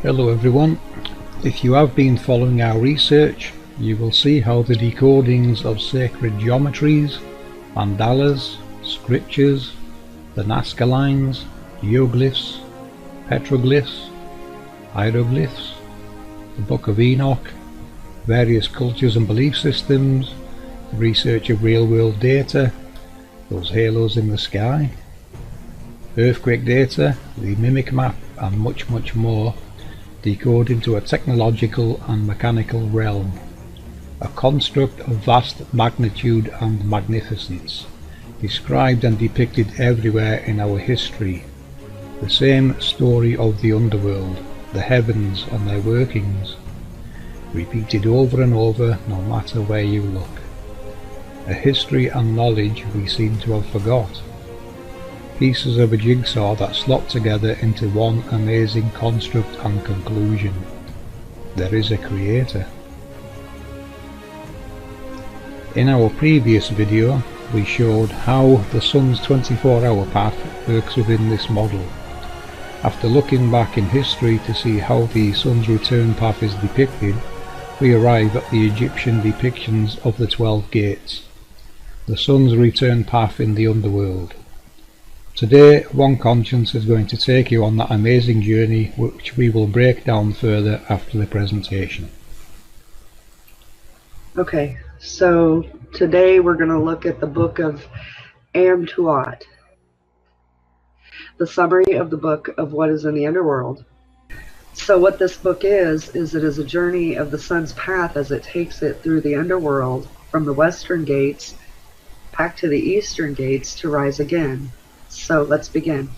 Hello everyone. If you have been following our research, you will see how the decodings of sacred geometries, mandalas, scriptures, the Nazca Lines, geoglyphs, petroglyphs, hieroglyphs, the Book of Enoch, various cultures and belief systems, the research of real-world data, those halos in the sky, earthquake data, the mimic map, and much more decode into a technological and mechanical realm, a construct of vast magnitude and magnificence, described and depicted everywhere in our history, the same story of the underworld, the heavens and their workings, repeated over and over no matter where you look, a history and knowledge we seem to have forgot. Pieces of a jigsaw that slot together into one amazing construct and conclusion. There is a creator. In our previous video, we showed how the sun's 24-hour path works within this model. After looking back in history to see how the sun's return path is depicted, we arrive at the Egyptian depictions of the 12 gates, the sun's return path in the underworld. Today, One Conscience is going to take you on that amazing journey, which we will break down further after the presentation. Okay, so today we're going to look at the book of Angel-The12, the summary of the book of what is in the underworld. So what this book is it is a journey of the sun's path as it takes it through the underworld from the western gates back to the eastern gates to rise again. So let's begin.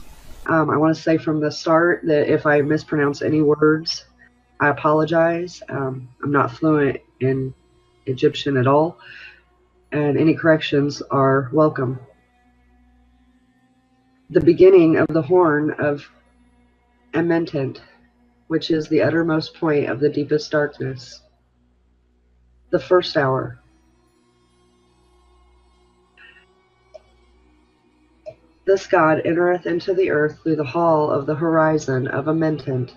I want to say from the start that if I mispronounce any words, I apologize. I'm not fluent in Egyptian at all, and any corrections are welcome. The beginning of the horn of Amentet, which is the uttermost point of the deepest darkness. The first hour. This god entereth into the earth through the hall of the horizon of Amentet.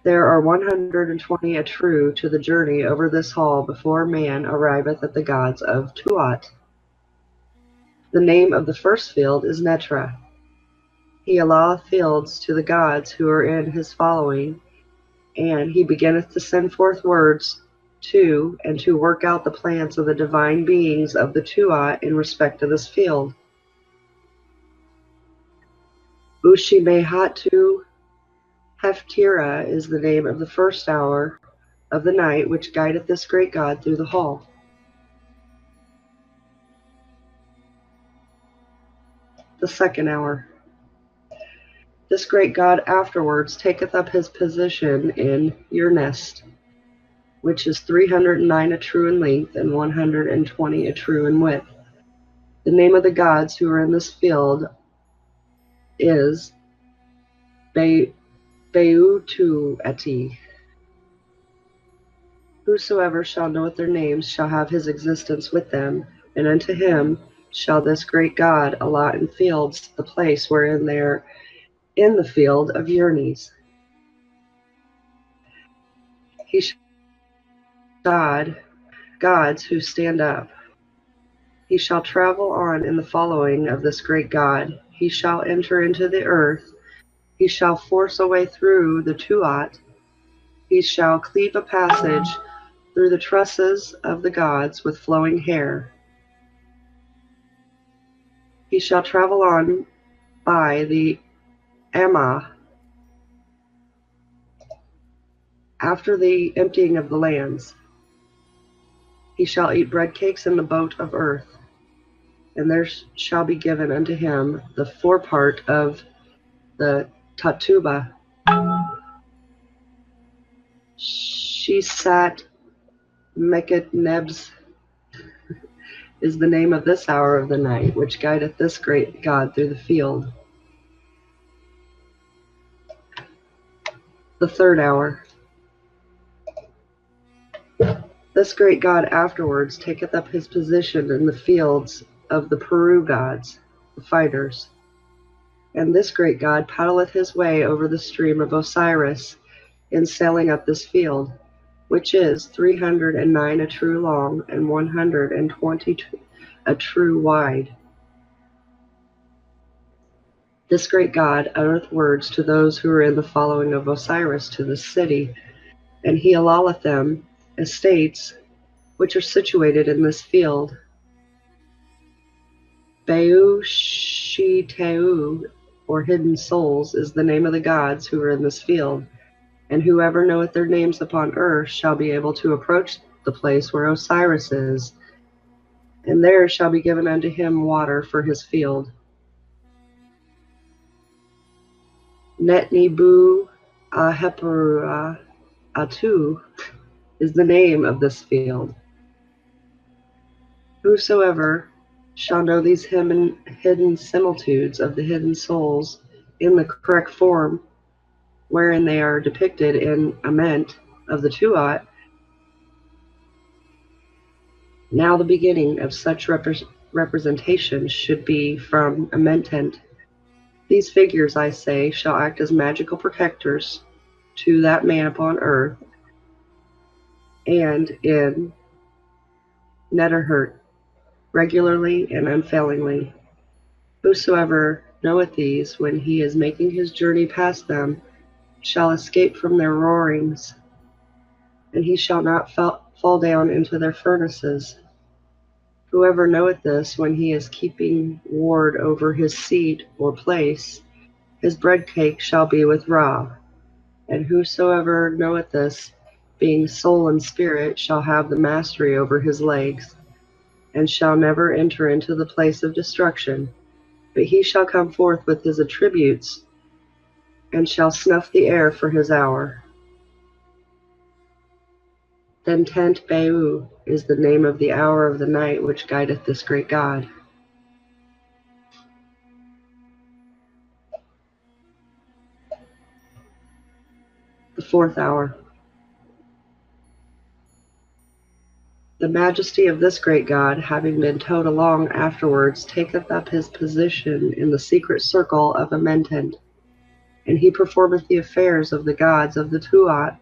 There are 120 a true to the journey over this hall before man arriveth at the gods of Tuat. The name of the first field is Netra. He alloweth fields to the gods who are in his following, and he beginneth to send forth words to and to work out the plans of the divine beings of the Tuat in respect to this field. Ushimehatu Heftira is the name of the first hour of the night which guideth this great god through the hall. The second hour. This great god afterwards taketh up his position in your nest, which is 309 a true in length and 120 a true in width. The name of the gods who are in this field is Beutuati. Whosoever shall know their names shall have his existence with them, and unto him shall this great god allot in fields the place wherein they are in the field of Uranus. He shall gods who stand up. He shall travel on in the following of this great god. He shall enter into the earth. He shall force a way through the Tuat. He shall cleave a passage through the tresses of the gods with flowing hair. He shall travel on by the Amma after the emptying of the lands. He shall eat bread cakes in the boat of earth, and there shall be given unto him the forepart of the Tatuba. She sat Meketnebs is the name of this hour of the night, which guideth this great god through the field. The third hour. This great god afterwards taketh up his position in the fields of the Peru gods, the fighters. And this great god paddleth his way over the stream of Osiris, in sailing up this field, which is 309 a true long and 120 a true wide. This great god uttereth words to those who are in the following of Osiris to this city, and he alloteth them estates which are situated in this field. Beu Shiteu, or hidden souls, is the name of the gods who are in this field, and whoever knoweth their names upon earth shall be able to approach the place where Osiris is, and there shall be given unto him water for his field. Netnibu Ahepera Atu is the name of this field. Whosoever shall know these hidden similitudes of the hidden souls in the correct form wherein they are depicted in Ament of the Tuat. Now the beginning of such representation should be from Amentent. These figures, I say, shall act as magical protectors to that man upon earth and in Netterhurt, regularly and unfailingly. Whosoever knoweth these, when he is making his journey past them, shall escape from their roarings, and he shall not fall down into their furnaces. Whoever knoweth this, when he is keeping ward over his seat or place, his bread cake shall be with Ra. And whosoever knoweth this, being soul and spirit, shall have the mastery over his legs, and shall never enter into the place of destruction, but he shall come forth with his attributes, and shall snuff the air for his hour. Then Tent Beu is the name of the hour of the night which guideth this great god. The fourth hour. The majesty of this great god, having been towed along afterwards, taketh up his position in the secret circle of Amentent, and he performeth the affairs of the gods of the Tuat,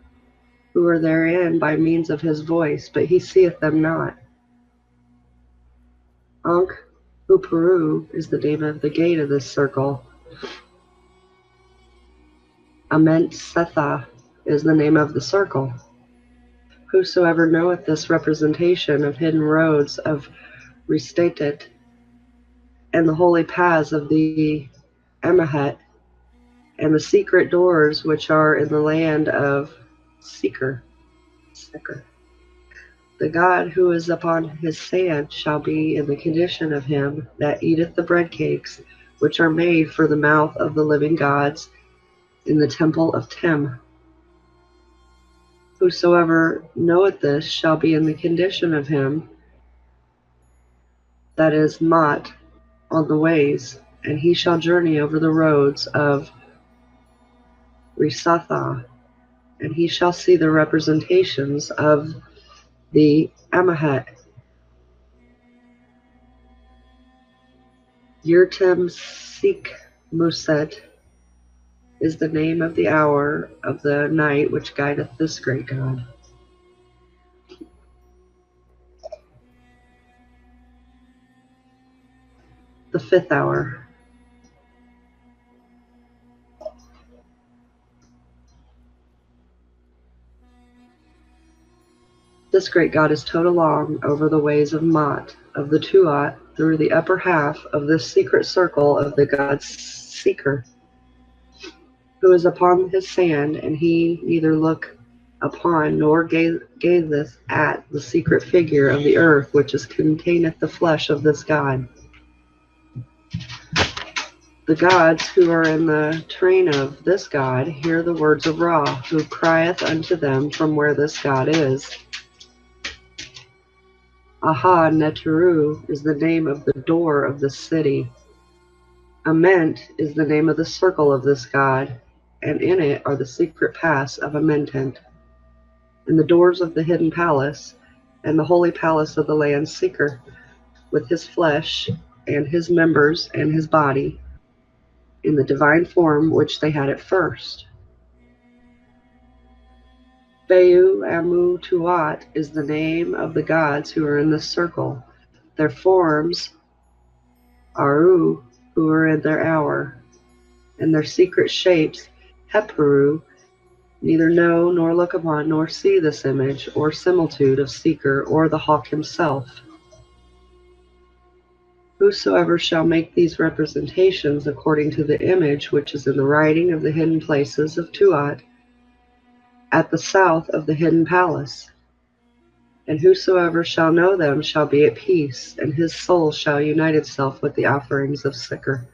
who are therein by means of his voice, but he seeth them not. Ankh Uparu is the name of the gate of this circle. Ament Setha is the name of the circle. Whosoever knoweth this representation of hidden roads of Restatet, and the holy paths of the Emahet, and the secret doors which are in the land of Seeker. The god who is upon his sand shall be in the condition of him that eateth the bread cakes, which are made for the mouth of the living gods in the temple of Tem. Whosoever knoweth this shall be in the condition of him that is Mat on the ways, and he shall journey over the roads of Risatha, and he shall see the representations of the Amahat. Yurtem Sik Muset is the name of the hour of the night which guideth this great god. The fifth hour. This great god is towed along over the ways of Mat, of the Tuat, through the upper half of this secret circle of the god Seeker, who is upon his sand, and he neither look upon nor gazeth at the secret figure of the earth which is containeth the flesh of this god. The gods who are in the train of this god hear the words of Ra, who crieth unto them from where this god is. Aha Neteru is the name of the door of this city. Ament is the name of the circle of this god, and in it are the secret paths of Amentent, and the doors of the hidden palace, and the holy palace of the land Seeker, with his flesh, and his members, and his body, in the divine form which they had at first. Beu Amu Tuat is the name of the gods who are in this circle. Their forms, Aru, who are in their hour, and their secret shapes, Heperu, neither know nor look upon nor see this image or similitude of Seeker or the hawk himself. Whosoever shall make these representations according to the image which is in the writing of the hidden places of Tuat, at the south of the hidden palace, and whosoever shall know them shall be at peace, and his soul shall unite itself with the offerings of Seeker.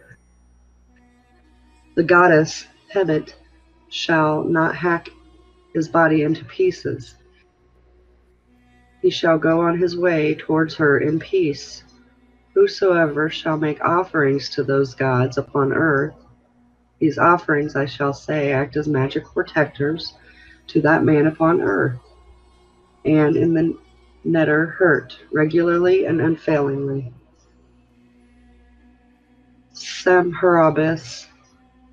The goddess Hemet shall not hack his body into pieces. He shall go on his way towards her in peace. Whosoever shall make offerings to those gods upon earth, these offerings, I shall say, act as magic protectors to that man upon earth, and in the netter hurt, regularly and unfailingly. Samharabis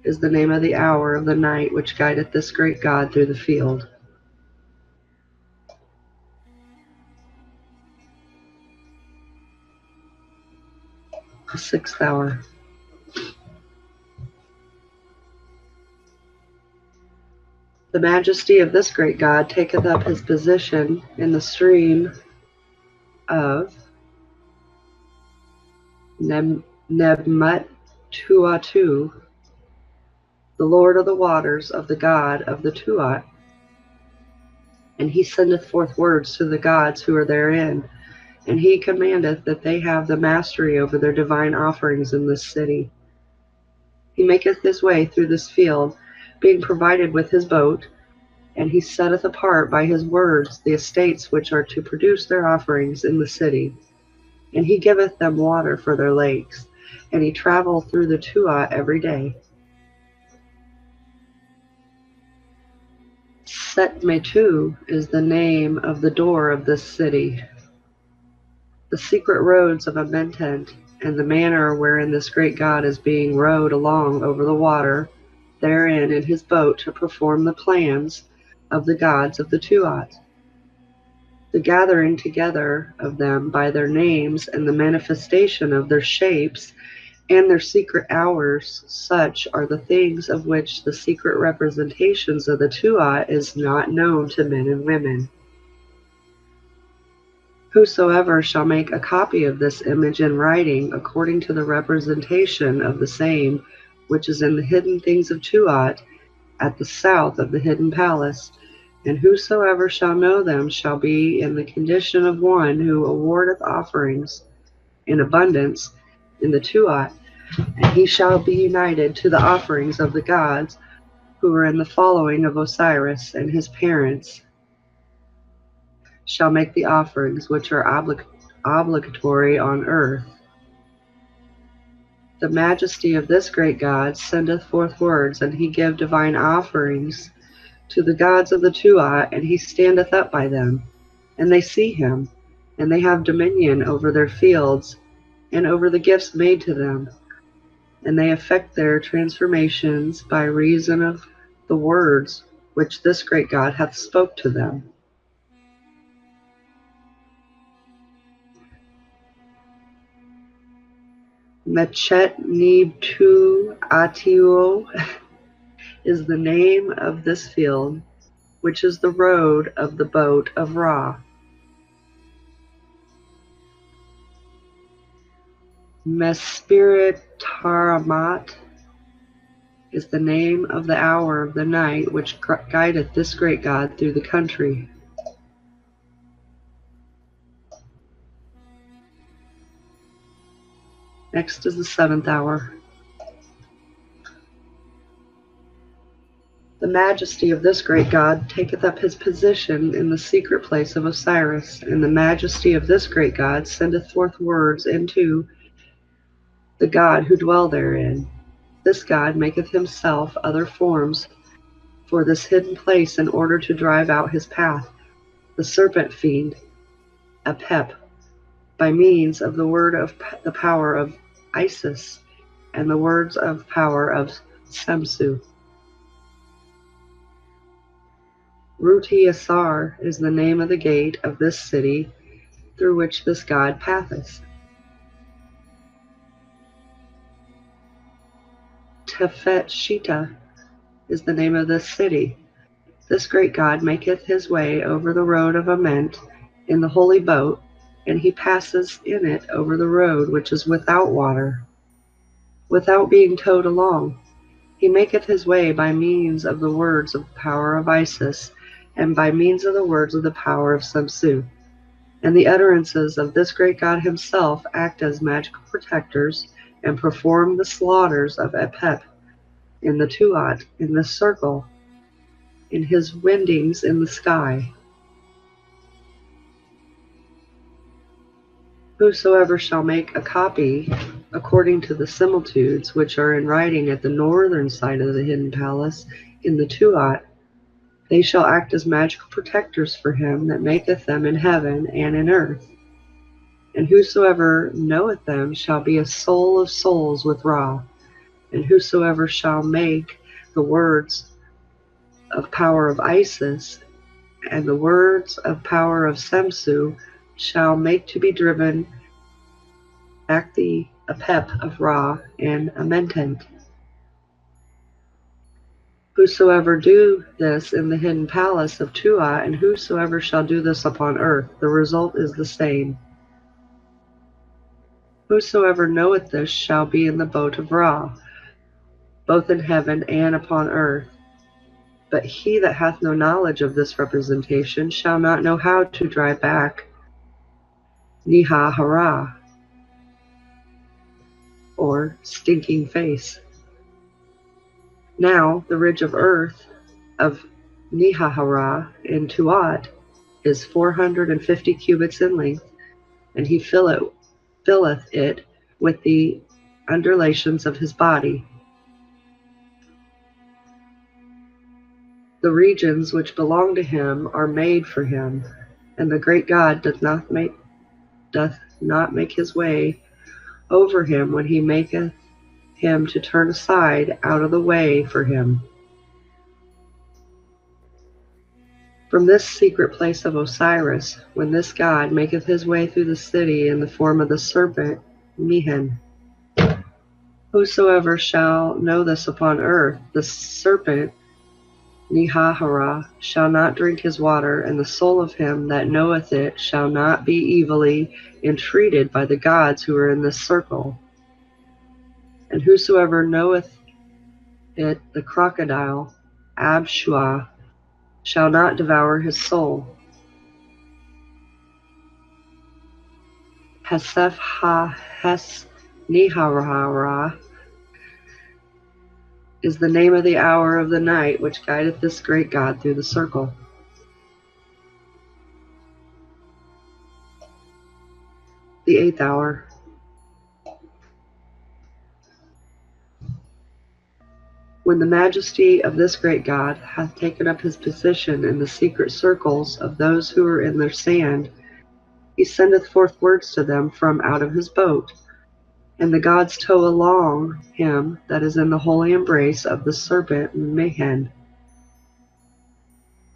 is the name of the hour of the night which guideth this great god through the field. The sixth hour. The majesty of this great god taketh up his position in the stream of Nebmut Tuatu, the lord of the waters of the god of the Tuat, and he sendeth forth words to the gods who are therein, and he commandeth that they have the mastery over their divine offerings in this city. He maketh his way through this field, being provided with his boat, and he setteth apart by his words the estates which are to produce their offerings in the city. And he giveth them water for their lakes, and he travelled through the Tuat every day. Setmetu is the name of the door of this city. The secret roads of Amentent, and the manner wherein this great god is being rowed along over the water, therein in his boat to perform the plans of the gods of the Tuat. The gathering together of them by their names and the manifestation of their shapes and their secret hours, such are the things of which the secret representations of the Tuat is not known to men and women. Whosoever shall make a copy of this image in writing according to the representation of the same which is in the hidden things of Tuat at the south of the hidden palace, and whosoever shall know them shall be in the condition of one who awardeth offerings in abundance in the Tuat, and he shall be united to the offerings of the gods who are in the following of Osiris, and his parents shall make the offerings which are obligatory on earth. The majesty of this great god sendeth forth words, and he give divine offerings to the gods of the Tuat, and he standeth up by them, and they see him, and they have dominion over their fields, and over the gifts made to them, and they effect their transformations by reason of the words which this great god hath spoke to them. Mechet Nibtu Atiuo is the name of this field, which is the road of the boat of Ra. Mespirit Taramat is the name of the hour of the night which guideth this great god through the country. Next is the seventh hour. The majesty of this great god taketh up his position in the secret place of Osiris, and the majesty of this great god sendeth forth words into the god who dwell therein. This god maketh himself other forms for this hidden place in order to drive out his path, the serpent fiend, Apep, by means of the word of the power of Isis and the words of power of Semsu. Ruti Asar is the name of the gate of this city through which this god passeth. Tefet Shita is the name of this city. This great god maketh his way over the road of Ament in the holy boat, and he passes in it over the road which is without water, without being towed along. He maketh his way by means of the words of the power of Isis, and by means of the words of the power of Samsu. And the utterances of this great god himself act as magical protectors, and perform the slaughters of Epep in the Tuat, in the circle, in his windings in the sky. Whosoever shall make a copy according to the similitudes which are in writing at the northern side of the hidden palace in the Tuat, they shall act as magical protectors for him that maketh them in heaven and in earth. And whosoever knoweth them shall be a soul of souls with Ra. And whosoever shall make the words of power of Isis and the words of power of Samsu shall make to be driven back the Apep of Ra and Amentent. Whosoever do this in the hidden palace of Tuat, and whosoever shall do this upon earth, the result is the same. Whosoever knoweth this shall be in the boat of Ra, both in heaven and upon earth. But he that hath no knowledge of this representation shall not know how to drive back Nihahara, or stinking face. Now the ridge of earth of Nihahara in Tuat is 450 cubits in length, and he filleth it with the undulations of his body. The regions which belong to him are made for him, and the great God doth not make his way over him when he maketh him to turn aside out of the way for him. From this secret place of Osiris, when this God maketh his way through the city in the form of the serpent Mihen. Whosoever shall know this upon earth, the serpent Nihahara shall not drink his water, and the soul of him that knoweth it shall not be evilly entreated by the gods who are in this circle. And whosoever knoweth it, the crocodile, Abshua, shall not devour his soul. Hesef ha-hes Nihahara is the name of the hour of the night which guideth this great God through the circle. The 8th hour. When the majesty of this great God hath taken up his position in the secret circles of those who are in their sand, he sendeth forth words to them from out of his boat, and the gods tow along him that is in the holy embrace of the serpent Mehen.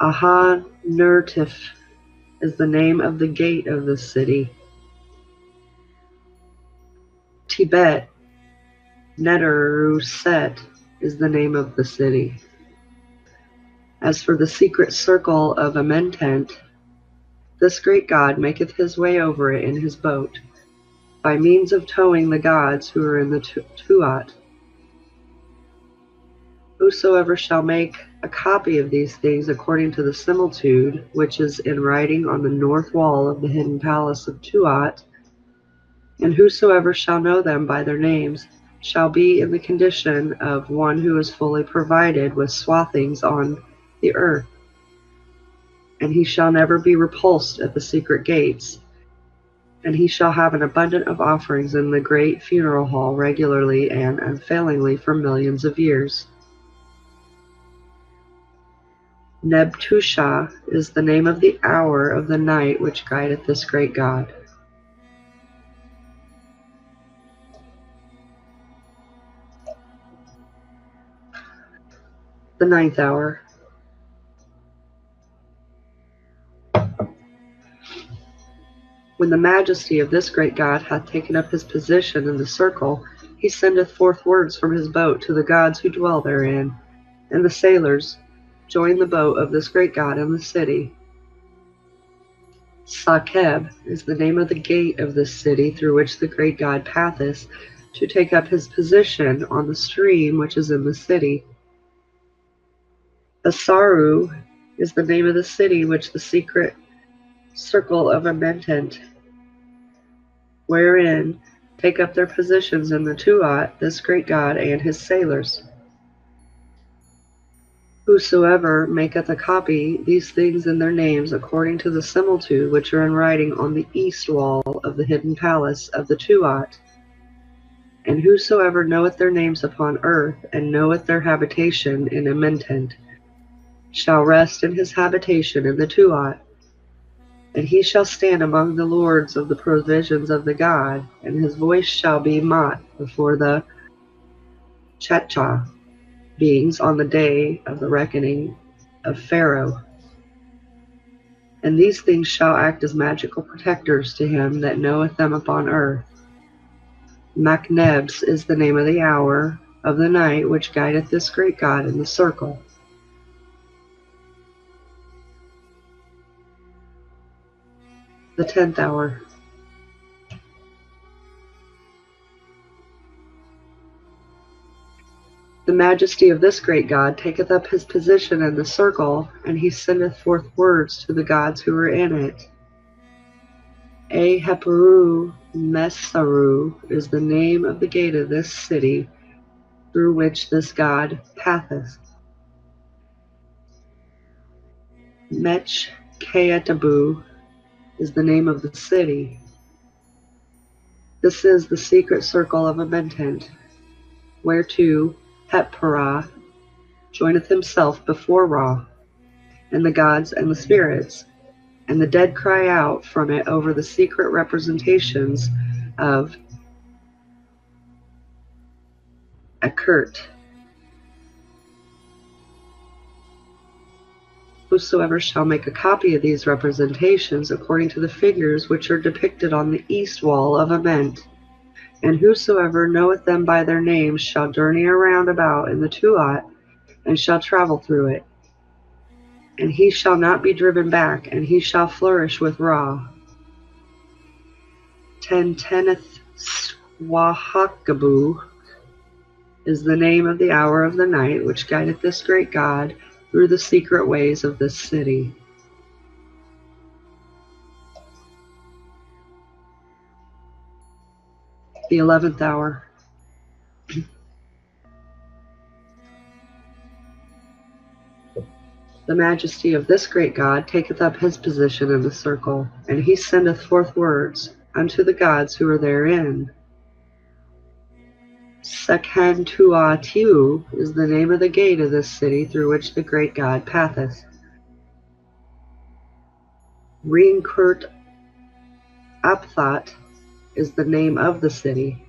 Aha-Nurtif is the name of the gate of this city. Tibet Neteruset is the name of the city. As for the secret circle of Amentent, this great God maketh his way over it in his boat, by means of towing the gods who are in the Tuat. Whosoever shall make a copy of these things according to the similitude which is in writing on the north wall of the hidden palace of Tuat, and whosoever shall know them by their names, shall be in the condition of one who is fully provided with swathings on the earth, and he shall never be repulsed at the secret gates, and he shall have an abundance of offerings in the great funeral hall regularly and unfailingly for millions of years. Nebtusha is the name of the hour of the night which guideth this great God. The 9th hour. When the majesty of this great God hath taken up his position in the circle, he sendeth forth words from his boat to the gods who dwell therein, and the sailors join the boat of this great God in the city. Sakeb is the name of the gate of this city through which the great God passeth to take up his position on the stream which is in the city. Asaru is the name of the city which the secret circle of Amentent, wherein take up their positions in the Tuat, this great God and his sailors. Whosoever maketh a copy these things in their names according to the similitude which are in writing on the east wall of the hidden palace of the Tuat, and whosoever knoweth their names upon earth, and knoweth their habitation in Amentent, shall rest in his habitation in the Tuat, and he shall stand among the lords of the provisions of the God, and his voice shall be Mat before the Chetcha beings on the day of the reckoning of Pharaoh. And these things shall act as magical protectors to him that knoweth them upon earth. Machnebs is the name of the hour of the night which guideth this great God in the circle. The 10th hour. The majesty of this great God taketh up his position in the circle, and he sendeth forth words to the gods who are in it. Heperu Mesaru is the name of the gate of this city through which this God passeth. Mech Keetabu is the name of the city. This is the secret circle of Amentent, whereto Hepra joineth himself before Ra, and the gods and the spirits, and the dead cry out from it over the secret representations of Akert. Whosoever shall make a copy of these representations according to the figures which are depicted on the east wall of Ament, and whosoever knoweth them by their names shall journey around about in the Tuat, and shall travel through it. And he shall not be driven back, and he shall flourish with Ra. Tenteneth Swahakabu is the name of the hour of the night which guideth this great God through the secret ways of this city. The 11th hour. The majesty of this great God taketh up his position in the circle, and he sendeth forth words unto the gods who are therein. Sekhentuatiu is the name of the gate of this city through which the great God passeth. Ringkurt Apthat is the name of the city.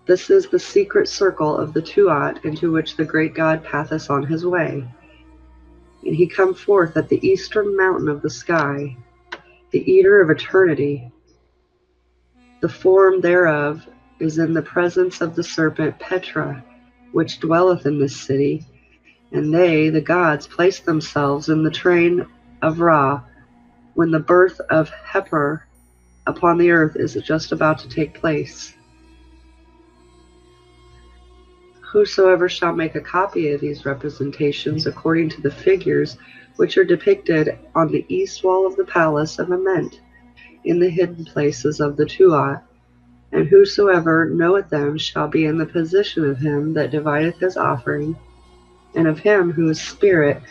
This is the secret circle of the Tuat into which the great God passeth on his way. And he come forth at the eastern mountain of the sky, the eater of eternity. The form thereof is in the presence of the serpent Petra, which dwelleth in this city, and they, the gods, place themselves in the train of Ra, when the birth of Heper upon the earth is just about to take place. Whosoever shall make a copy of these representations according to the figures which are depicted on the east wall of the palace of Ament, in the hidden places of the Tuat, and whosoever knoweth them shall be in the position of him that divideth his offering, and of him who is spirit,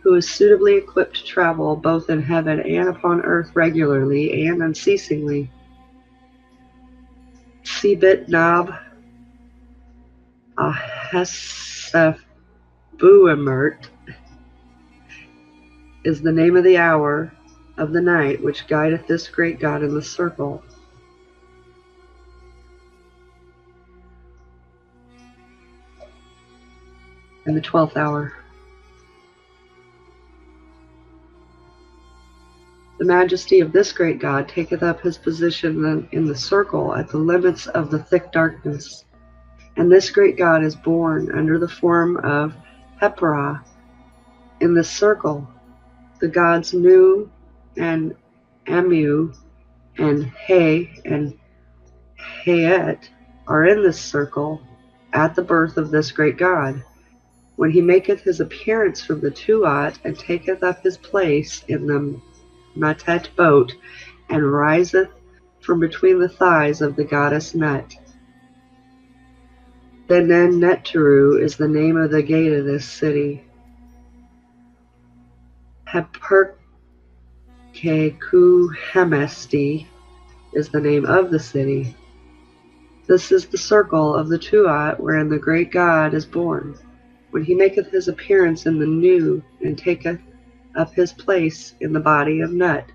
who is suitably equipped to travel both in heaven and upon earth regularly and unceasingly. Sebit Nab Aheseph Buemert is the name of the hour of the night which guideth this great God in the circle. In the 12th hour. The majesty of this great God taketh up his position in the circle at the limits of the thick darkness. And this great God is born under the form of Hepra in this circle. The gods Nu and Amu and He and Heet are in this circle at the birth of this great God, when he maketh his appearance from the Tuat, and taketh up his place in the Matet boat, and riseth from between the thighs of the goddess Net. Benen Netteru is the name of the gate of this city. Heperkekuhemesti is the name of the city. This is the circle of the Tuat, wherein the great God is born, when he maketh his appearance in the Nu, and taketh up his place in the body of Nut.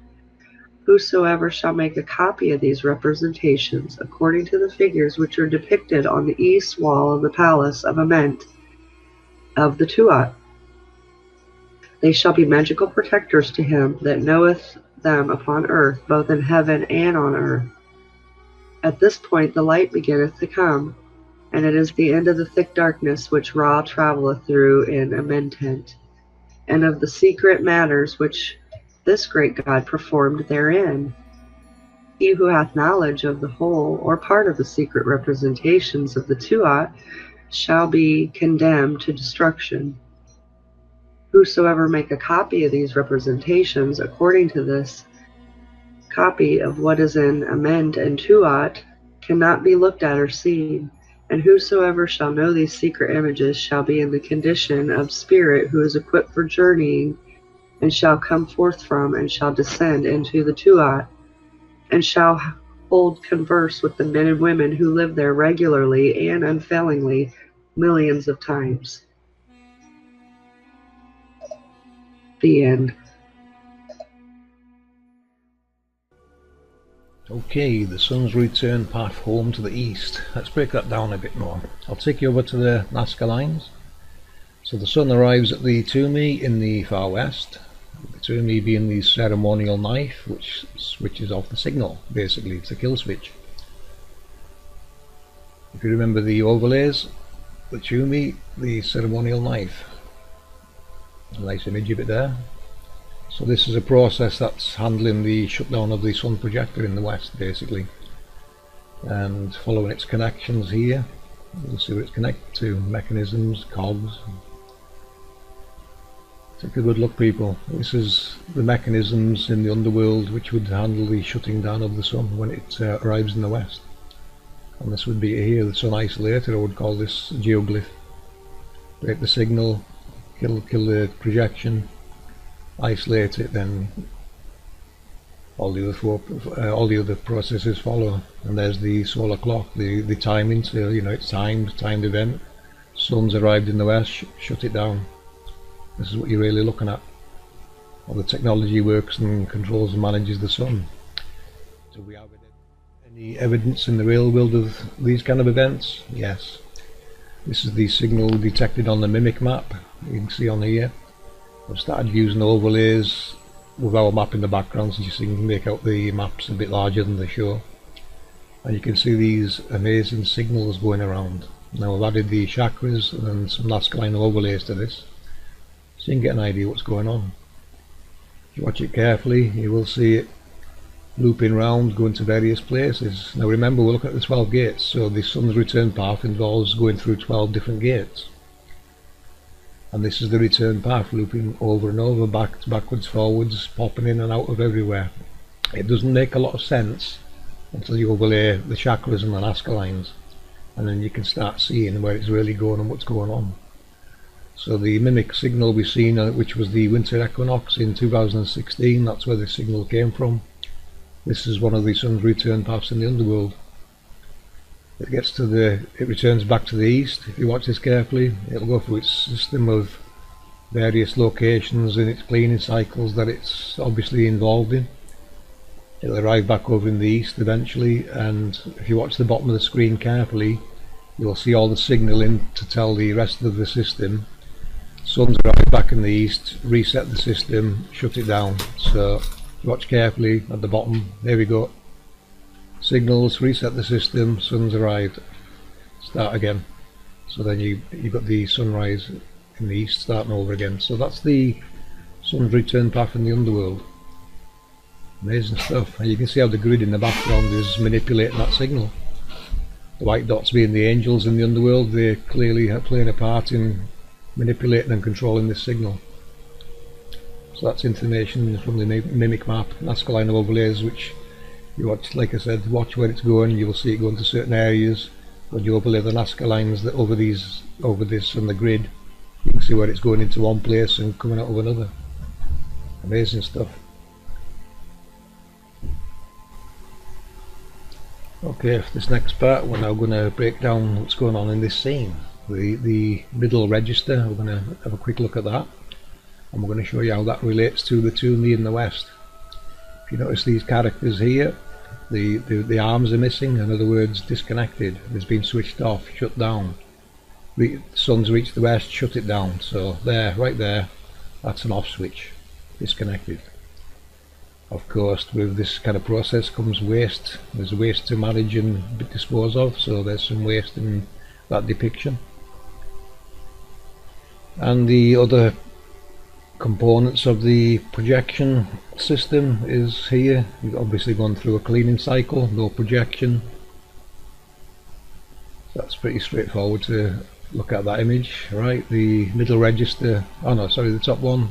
Whosoever shall make a copy of these representations, according to the figures which are depicted on the east wall of the palace of Ament of the Tuat, they shall be magical protectors to him that knoweth them upon earth, both in heaven and on earth. At this point the light beginneth to come, and it is the end of the thick darkness which Ra travelleth through in Amentent, and of the secret matters which this great God performed therein. He who hath knowledge of the whole or part of the secret representations of the Tuat shall be condemned to destruction. Whosoever make a copy of these representations, according to this copy of what is in Ament and Tuat, cannot be looked at or seen. And whosoever shall know these secret images shall be in the condition of spirit who is equipped for journeying, and shall come forth from, and shall descend into the Tuat, and shall hold converse with the men and women who live there regularly and unfailingly millions of times. The end. Okay, the sun's return path home to the east. Let's break that down a bit more. I'll take you over to the Nazca Lines. So the sun arrives at the Tumi in the far west. The Tumi being the ceremonial knife which switches off the signal. Basically, it's a kill switch. If you remember the overlays, the Tumi, the ceremonial knife. A nice image of it there. So this is a process that's handling the shutdown of the sun projector in the west, basically, and following its connections here. You'll see what it's connected to, mechanisms, cogs. Take a good look, people. This is the mechanisms in the underworld which would handle the shutting down of the sun when it arrives in the west. And this would be here, the sun isolator. I would call this a geoglyph. Break the signal, kill the projection, isolate it, then all the other processes follow. And there's the solar clock, the timing, so you know it's timed event. Sun's arrived in the west, shut it down. This is what you're really looking at. How the technology works and controls and manages the sun. Do we have any evidence in the real world of these kind of events? Yes. This is the signal detected on the mimic map. You can see on here. I've started using overlays with our map in the background so you can make out the maps a bit larger than they show. And you can see these amazing signals going around. Now I've added the chakras and some Nazca Line overlays to this, so you can get an idea what's going on. If you watch it carefully, you will see it looping round, going to various places. Now remember, we're looking at the 12 gates, so the sun's return path involves going through 12 different gates. And this is the return path, looping over and over, backwards, forwards, popping in and out of everywhere. It doesn't make a lot of sense until you overlay the chakras and the Nazca Lines, and then you can start seeing where it's really going and what's going on. So the mimic signal we've seen, which was the winter equinox in 2016, that's where the signal came from. This is one of the sun's return paths in the underworld. It returns back to the east. If you watch this carefully, it'll go through its system of various locations in its cleaning cycles that it's obviously involved in. It'll arrive back over in the east eventually, and if you watch the bottom of the screen carefully, you'll see all the signalling to tell the rest of the system sun's arrived back in the east, reset the system, shut it down. So Watch carefully at the bottom. There we go. Signals, reset the system, sun's arrived. Start again. So then you've got the sunrise in the east starting over again. So that's the sun's return path in the underworld. Amazing stuff. And you can see how the grid in the background is manipulating that signal. The white dots being the angels in the underworld, they're clearly playing a part in manipulating and controlling this signal. So that's information from the mimic map, Nazca line overlays, which you watch, like I said, watch where it's going. You will see it going to certain areas. When you overlay the Nazca lines that over this and the grid, you can see where it's going into one place and coming out of another. Amazing stuff. Okay, for this next part we're now going to break down what's going on in this scene. The middle register, we're going to have a quick look at that, and we're going to show you how that relates to the two me in the west. If you notice these characters here, the arms are missing, in other words disconnected. It's been switched off, shut down. The sun's reached the west, shut it down. So there, right there, that's an off switch, disconnected. Of course, with this kind of process comes waste. There's waste to manage and dispose of, so there's some waste in that depiction. And the other components of the projection system is here. You've obviously gone through a cleaning cycle, no projection. That's pretty straightforward to look at that image. Right, the middle register, oh no, sorry, the top one.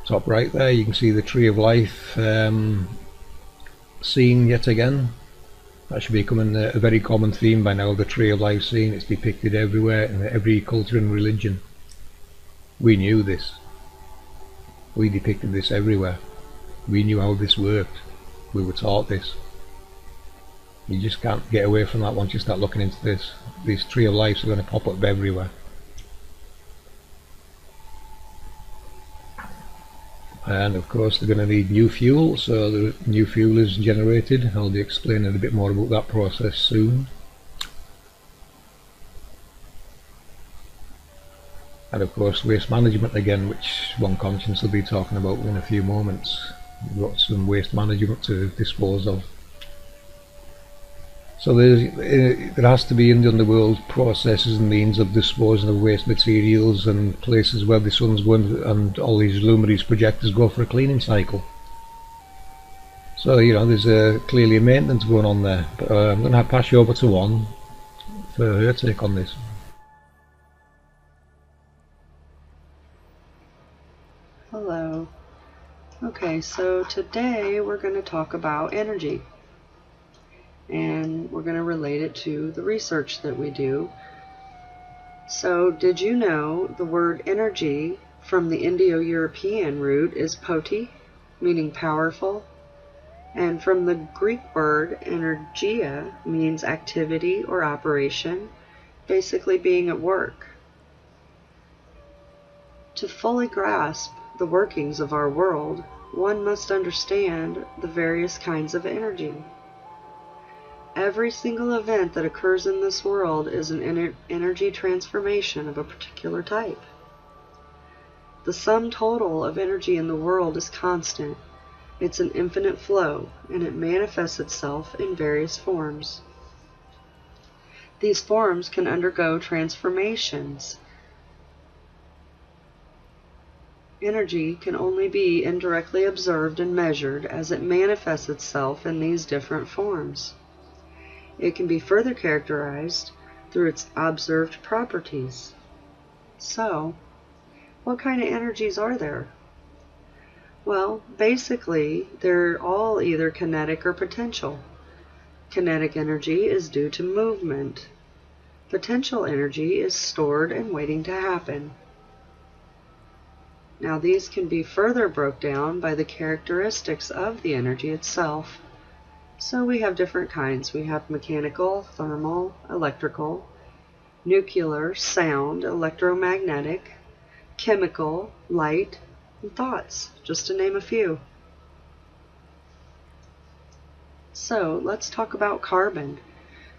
Top right there, you can see the tree of life scene yet again. That should be becoming a very common theme by now, the tree of life scene. It's depicted everywhere in every culture and religion. We knew this. We depicted this everywhere. We knew how this worked. We were taught this. You just can't get away from that once you start looking into this. These tree of lives are going to pop up everywhere. And of course they're going to need new fuel, so the new fuel is generated. I'll be explaining a bit more about that process soon. And of course waste management again, which One Conscience will be talking about in a few moments. We've got some waste management to dispose of. So there has to be in the underworld processes and means of disposing of waste materials, and places where the sun's going and all these luminaries projectors go for a cleaning cycle. So you know there's clearly a maintenance going on there. But I'm going to pass you over to One for her take on this. Hello. Okay, so today we're going to talk about energy. And we're going to relate it to the research that we do. So did you know the word energy from the Indo-European root is poti, meaning powerful, and from the Greek word energia means activity or operation, basically being at work. To fully grasp the workings of our world, one must understand the various kinds of energy. Every single event that occurs in this world is an energy transformation of a particular type. The sum total of energy in the world is constant. It's an infinite flow, and it manifests itself in various forms. These forms can undergo transformations. Energy can only be indirectly observed and measured as it manifests itself in these different forms. It can be further characterized through its observed properties. So, what kind of energies are there? Well, basically, they're all either kinetic or potential. Kinetic energy is due to movement. Potential energy is stored and waiting to happen. Now, these can be further broke down by the characteristics of the energy itself. So we have different kinds. We have mechanical, thermal, electrical, nuclear, sound, electromagnetic, chemical, light, and thoughts, just to name a few. So let's talk about carbon.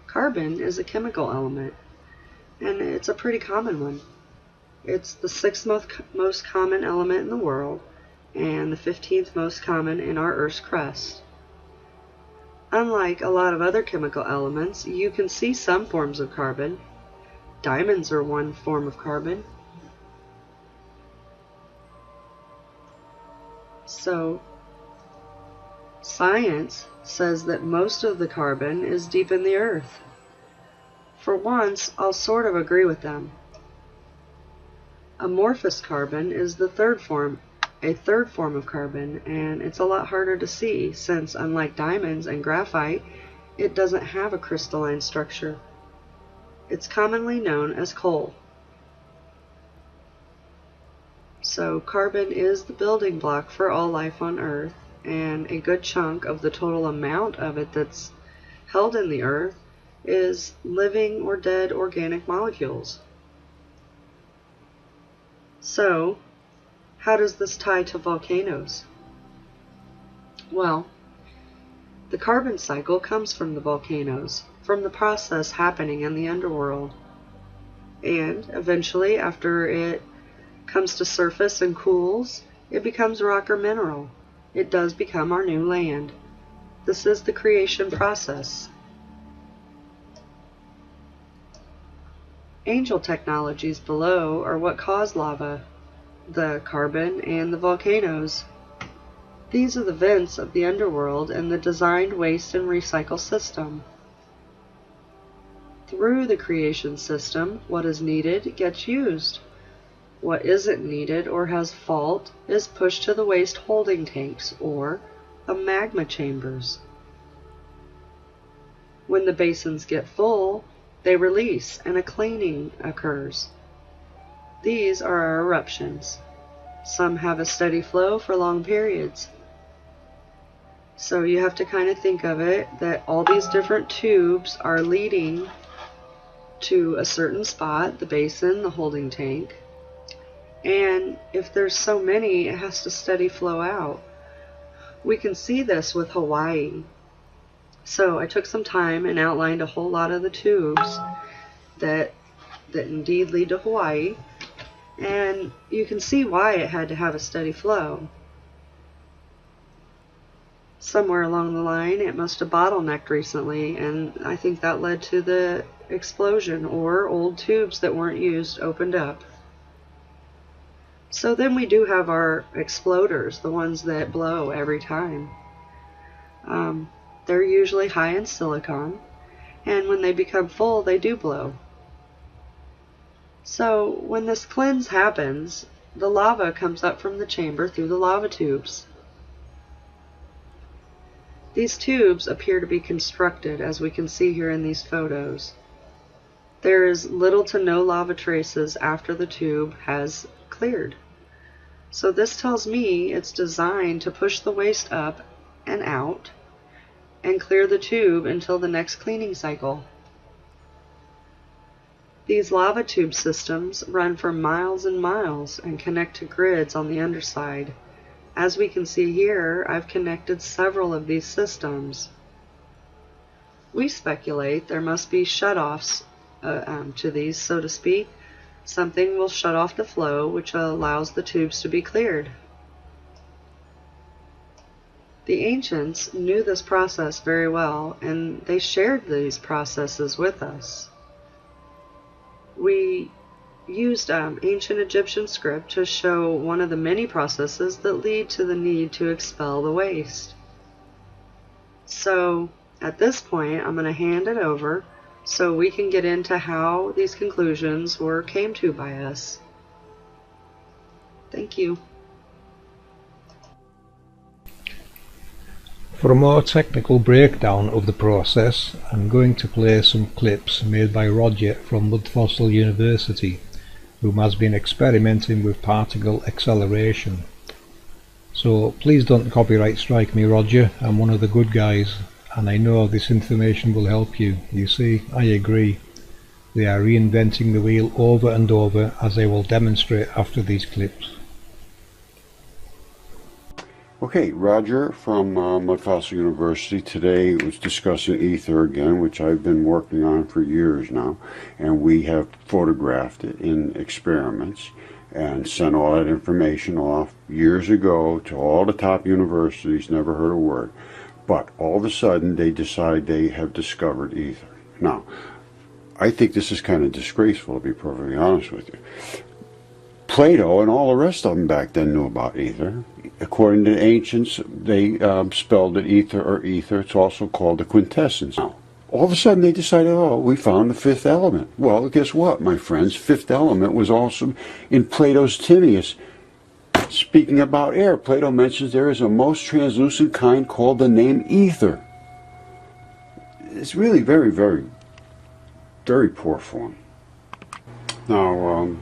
Carbon is a chemical element, and it's a pretty common one. It's the sixth most common element in the world, and the 15th most common in our Earth's crust. Unlike a lot of other chemical elements, you can see some forms of carbon. Diamonds are one form of carbon. So, science says that most of the carbon is deep in the Earth. For once, I'll sort of agree with them. Amorphous carbon is a third form of carbon, and it's a lot harder to see since, unlike diamonds and graphite, it doesn't have a crystalline structure. It's commonly known as coal. So carbon is the building block for all life on Earth, and a good chunk of the total amount of it that's held in the Earth is living or dead organic molecules. So, how does this tie to volcanoes? Well, the carbon cycle comes from the volcanoes, from the process happening in the underworld. And eventually, after it comes to surface and cools, it becomes rock or mineral. It does become our new land. This is the creation process. Angel technologies below are what cause lava, the carbon, and the volcanoes. These are the vents of the underworld and the designed waste and recycle system. Through the creation system, what is needed gets used. What isn't needed or has fault is pushed to the waste holding tanks, or the magma chambers. When the basins get full, they release and a cleaning occurs. These are our eruptions. Some have a steady flow for long periods. So you have to kind of think of it that all these different tubes are leading to a certain spot, the basin, the holding tank. And if there's so many, it has to steady flow out. We can see this with Hawaii. So I took some time and outlined a whole lot of the tubes that indeed lead to Hawaii. And you can see why it had to have a steady flow. Somewhere along the line, it must have bottlenecked recently, and I think that led to the explosion, or old tubes that weren't used opened up. So then we do have our exploders, the ones that blow every time. They're usually high in silicon, and when they become full, they do blow. So when this cleanse happens, the lava comes up from the chamber through the lava tubes. These tubes appear to be constructed, as we can see here in these photos. There is little to no lava traces after the tube has cleared. So this tells me it's designed to push the waste up and out and clear the tube until the next cleaning cycle. These lava tube systems run for miles and miles and connect to grids on the underside. As we can see here, I've connected several of these systems. We speculate there must be shutoffs to these, so to speak. Something will shut off the flow, which allows the tubes to be cleared. The ancients knew this process very well, and they shared these processes with us. We used ancient Egyptian script to show one of the many processes that lead to the need to expel the waste. So at this point, I'm going to hand it over so we can get into how these conclusions came to by us. Thank you. For a more technical breakdown of the process, I'm going to play some clips made by Roger from Mud Fossil University, whom has been experimenting with particle acceleration. So please don't copyright strike me, Roger. I'm one of the good guys, and I know this information will help you. You see, I agree. They are reinventing the wheel over and over, as I will demonstrate after these clips. Okay, Roger from Mud Fossil University today was discussing ether again, which I've been working on for years now, and we have photographed it in experiments. and sent all that information off years ago to all the top universities, never heard a word. But all of a sudden they decide they have discovered ether. Now, I think this is kind of disgraceful, to be perfectly honest with you. Plato and all the rest of them back then knew about ether. According to the ancients, they spelled it ether or ether. It's also called the quintessence. Now, all of a sudden they decided, oh, we found the fifth element. Well, guess what, my friends? Fifth element was also in Plato's Timaeus. Speaking about air, Plato mentions there is a most translucent kind called the name ether. It's really very, very, very poor form. Now,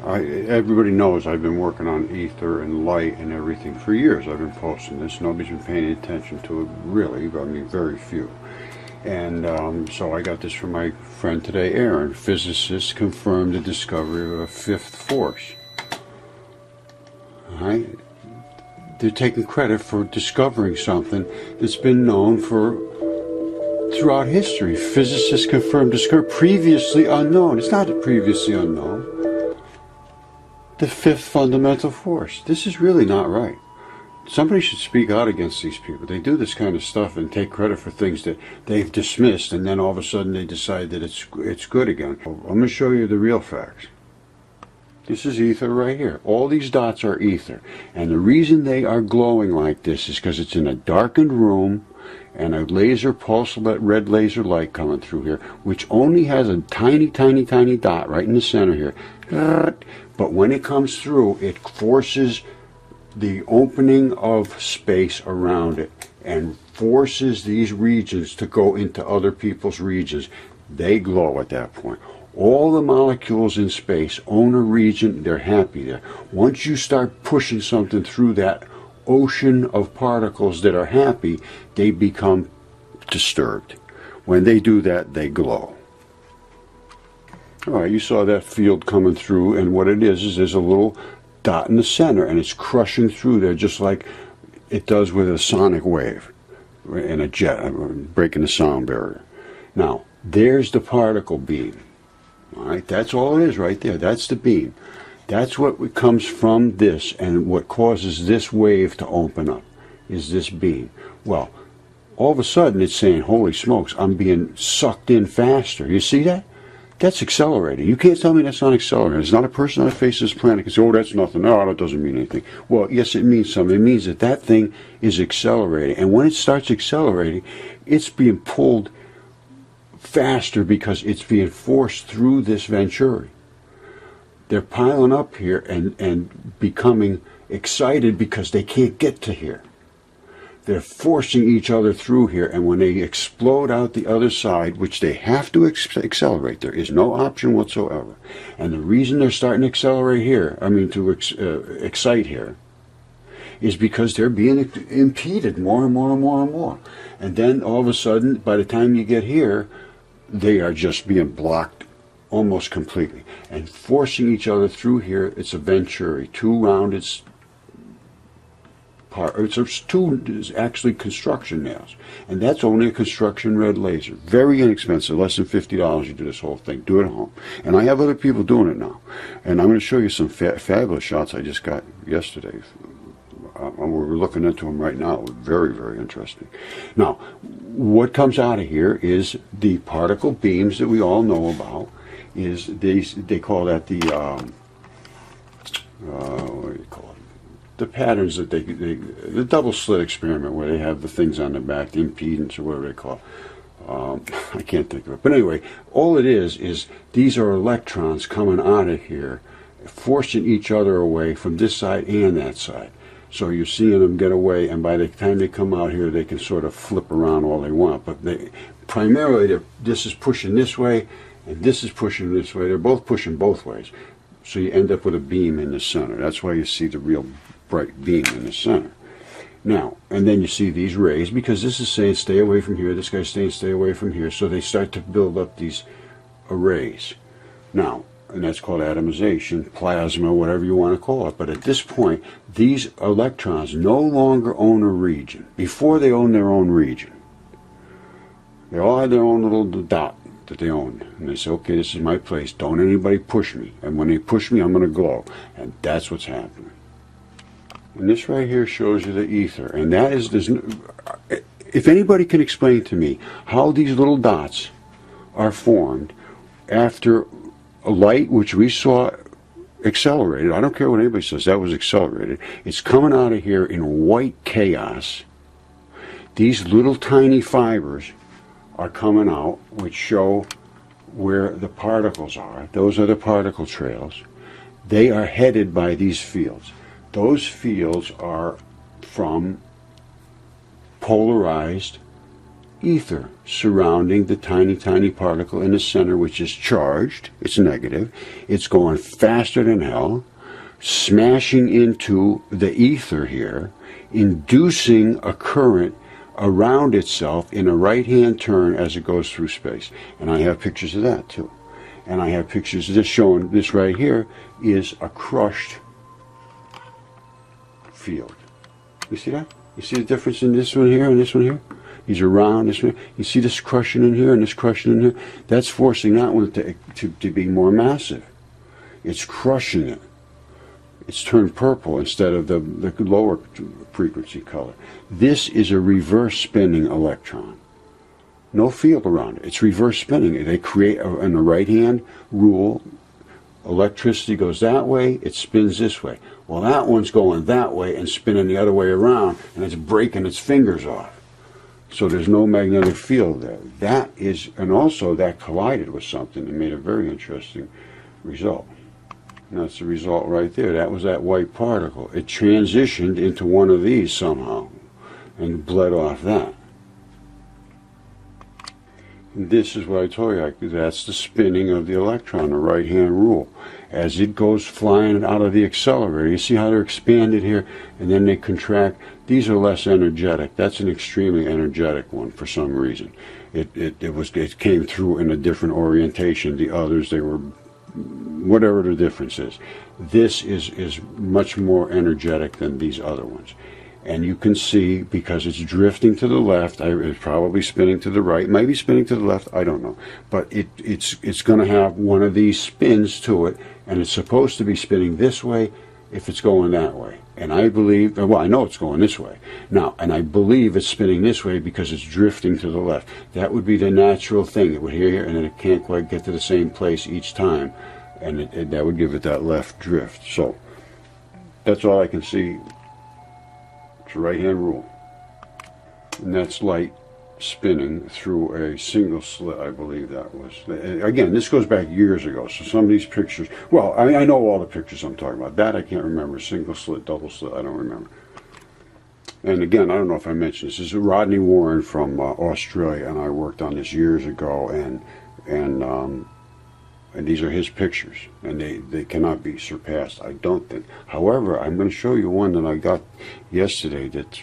everybody knows I've been working on ether and light and everything for years. I've been posting this. Nobody's been paying attention to it, really. I mean, very few. And so I got this from my friend today, Aaron. Physicists confirmed the discovery of a fifth force. All right? They're taking credit for discovering something that's been known for throughout history. Physicists confirmed discovery previously unknown. It's not previously unknown. The fifth fundamental force. This is really not right. Somebody should speak out against these people. They do this kind of stuff and take credit for things that they've dismissed, and then all of a sudden they decide that it's good again. I'm going to show you the real facts. This is ether right here. All these dots are ether. And the reason they are glowing like this is because it's in a darkened room and a laser pulse, red laser light coming through here, which only has a tiny, tiny, tiny dot right in the center here. But when it comes through, it forces the opening of space around it and forces these regions to go into other people's regions. They glow at that point. All the molecules in space own a region. They're happy there. Once you start pushing something through that ocean of particles that are happy, they become disturbed. When they do that, they glow. All right, you saw that field coming through, and what it is there's a little dot in the center, and it's crushing through there just like it does with a sonic wave in a jet, breaking the sound barrier. Now, there's the particle beam. All right, that's all it is right there. That's the beam. That's what comes from this, and what causes this wave to open up is this beam. Well, all of a sudden it's saying, holy smokes, I'm being sucked in faster. You see that? That's accelerating. You can't tell me that's not accelerating. There's not a person on the face of this planet can say, oh, that's nothing. No, that doesn't mean anything. Well, yes, it means something. It means that that thing is accelerating. And when it starts accelerating, it's being pulled faster because it's being forced through this venturi. They're piling up here and becoming excited because they can't get to here. They're forcing each other through here, and when they explode out the other side, which they have to accelerate, there is no option whatsoever. And the reason they're starting to accelerate here, to excite here, is because they're being impeded more and more and more and more. And then all of a sudden, by the time you get here, they are just being blocked almost completely. And forcing each other through here, it's a venturi, two rounded it's two actually construction nails, and that's only a construction red laser. Very inexpensive, less than $50. You do this whole thing. Do it at home. And I have other people doing it now. And I'm going to show you some fabulous shots I just got yesterday. We're looking into them right now. Very, very interesting. Now, what comes out of here is the particle beams that we all know about. Is these? They call that the what do you call it? The patterns that the double slit experiment, where they have the things on the back, the impedance or whatever they call it. I can't think of it. But anyway, all it is these are electrons coming out of here, forcing each other away from this side and that side. So you're seeing them get away, and by the time they come out here, they can sort of flip around all they want. But primarily, this is pushing this way, and this is pushing this way. They're both pushing both ways. So you end up with a beam in the center. That's why you see the real bright beam in the center. Now, and then you see these rays, because this is saying stay away from here, this guy's saying stay away from here, so they start to build up these arrays. Now, and that's called atomization, plasma, whatever you want to call it. But at this point, these electrons no longer own a region. Before, they owned their own region. They all had their own little dot that they own. And they say, okay, this is my place. Don't anybody push me. And when they push me, I'm going to glow. And that's what's happening. And this right here shows you the ether. And that is, if anybody can explain to me how these little dots are formed after a light, which we saw accelerated. I don't care what anybody says, that was accelerated. It's coming out of here in white chaos. These little tiny fibers are coming out, which show where the particles are. Those are the particle trails. They are headed by these fields. Those fields are from polarized ether surrounding the tiny, tiny particle in the center, which is charged. It's negative. It's going faster than hell, smashing into the ether here, inducing a current around itself in a right-hand turn as it goes through space. And I have pictures of that too. And I have pictures of this showing this right here is a crushed field. You see that? You see the difference in this one here and this one here? These are round, this one. You see this crushing in here and this crushing in here? That's forcing that one to be more massive. It's crushing it. It's turned purple instead of the lower frequency color. This is a reverse spinning electron. No field around it. It's reverse spinning. They create, in the right-hand rule, electricity goes that way, it spins this way. Well, that one's going that way and spinning the other way around, and it's breaking its fingers off. So there's no magnetic field there. That is, and also that collided with something and made a very interesting result. And that's the result right there. That was that white particle. It transitioned into one of these somehow and bled off that. And this is what I told you. That's the spinning of the electron, the right-hand rule. As it goes flying out of the accelerator, you see how they're expanded here and then they contract. These are less energetic. That's an extremely energetic one for some reason. It came through in a different orientation. The others, they were whatever the difference is. This is much more energetic than these other ones. And you can see, because it's drifting to the left, it's probably spinning to the right, maybe spinning to the left, I don't know. But it's going to have one of these spins to it, and it's supposed to be spinning this way if it's going that way. And I believe, well, I know it's going this way. Now, and I believe it's spinning this way because it's drifting to the left. That would be the natural thing. It would here, and then it can't quite get to the same place each time. And that would give it that left drift. So, that's all I can see. It's a right-hand rule. And that's light spinning through a single slit, I believe that was. Again, this goes back years ago, so some of these pictures, well, I know all the pictures I'm talking about. That I can't remember. Single slit, double slit, I don't remember. And again, I don't know if I mentioned this. This is Rodney Warren from Australia, and I worked on this years ago, and these are his pictures, and they cannot be surpassed, I don't think. However, I'm going to show you one that I got yesterday that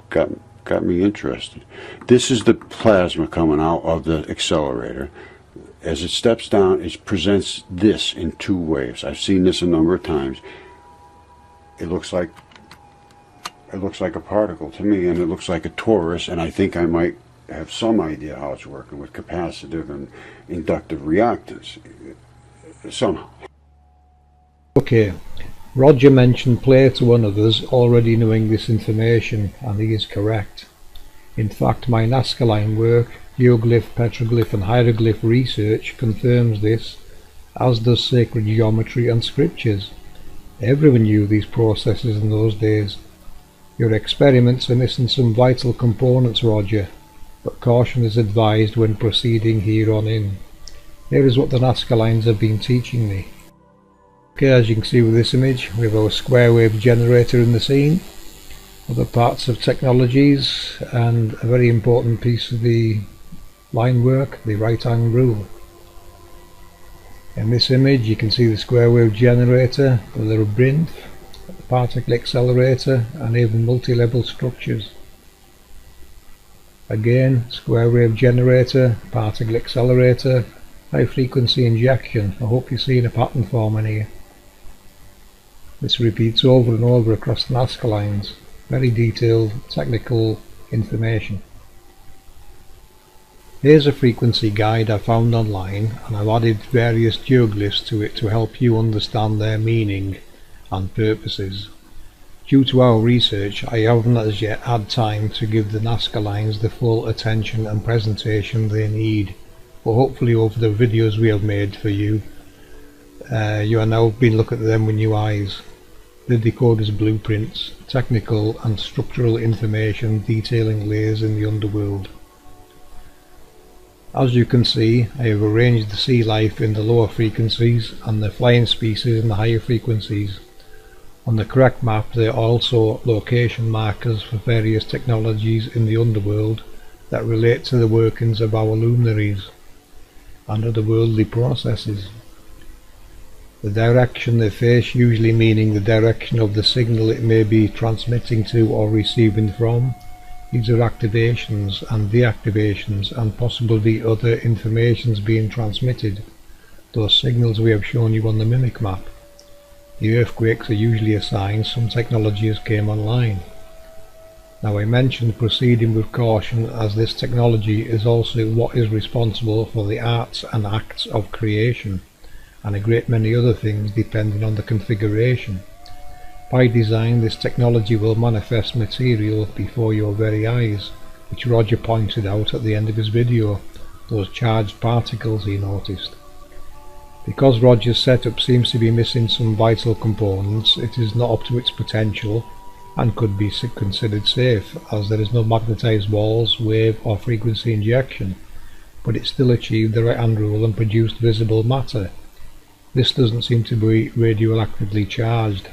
got me interested. This is the plasma coming out of the accelerator. As it steps down, it presents this in two waves. I've seen this a number of times. It looks like a particle to me, and it looks like a torus, and I think I might have some idea how it's working with capacitive and inductive reactance somehow. Okay, Roger mentioned Plato and others already knowing this information, and he is correct. In fact, my Nazca line work, geoglyph, petroglyph and hieroglyph research confirms this, as does sacred geometry and scriptures. Everyone knew these processes in those days. Your experiments are missing some vital components, Roger, but caution is advised when proceeding here on in. Here is what the Nazca lines have been teaching me. Okay, as you can see with this image, we have our square wave generator in the scene, other parts of technologies, and a very important piece of the line work, the right-hand rule. In this image you can see the square wave generator, the labyrinth, the particle accelerator, and even multi-level structures. Again, square wave generator, particle accelerator, high frequency injection. I hope you're seeing a pattern forming here. This repeats over and over across the Nazca lines. Very detailed technical information. Here's a frequency guide I found online, and I've added various geoglyphs to it to help you understand their meaning and purposes. Due to our research, I haven't as yet had time to give the Nazca Lines the full attention and presentation they need, but hopefully over the videos we have made for you, you are now being looked at them with new eyes. The decoder's blueprints, technical and structural information detailing layers in the underworld. As you can see, I have arranged the sea life in the lower frequencies and the flying species in the higher frequencies. On the correct map there are also location markers for various technologies in the underworld that relate to the workings of our luminaries and otherworldly processes. The direction they face usually meaning the direction of the signal it may be transmitting to or receiving from. These are activations and deactivations and possibly other informations being transmitted, those signals we have shown you on the mimic map. The earthquakes are usually a sign some technologies came online. Now I mentioned proceeding with caution, as this technology is also what is responsible for the arts and acts of creation, and a great many other things depending on the configuration. By design, this technology will manifest material before your very eyes, which Roger pointed out at the end of his video, those charged particles he noticed. Because Roger's setup seems to be missing some vital components, it is not up to its potential and could be considered safe, as there is no magnetized walls, wave or frequency injection, but it still achieved the right hand rule and produced visible matter. This doesn't seem to be radioactively charged.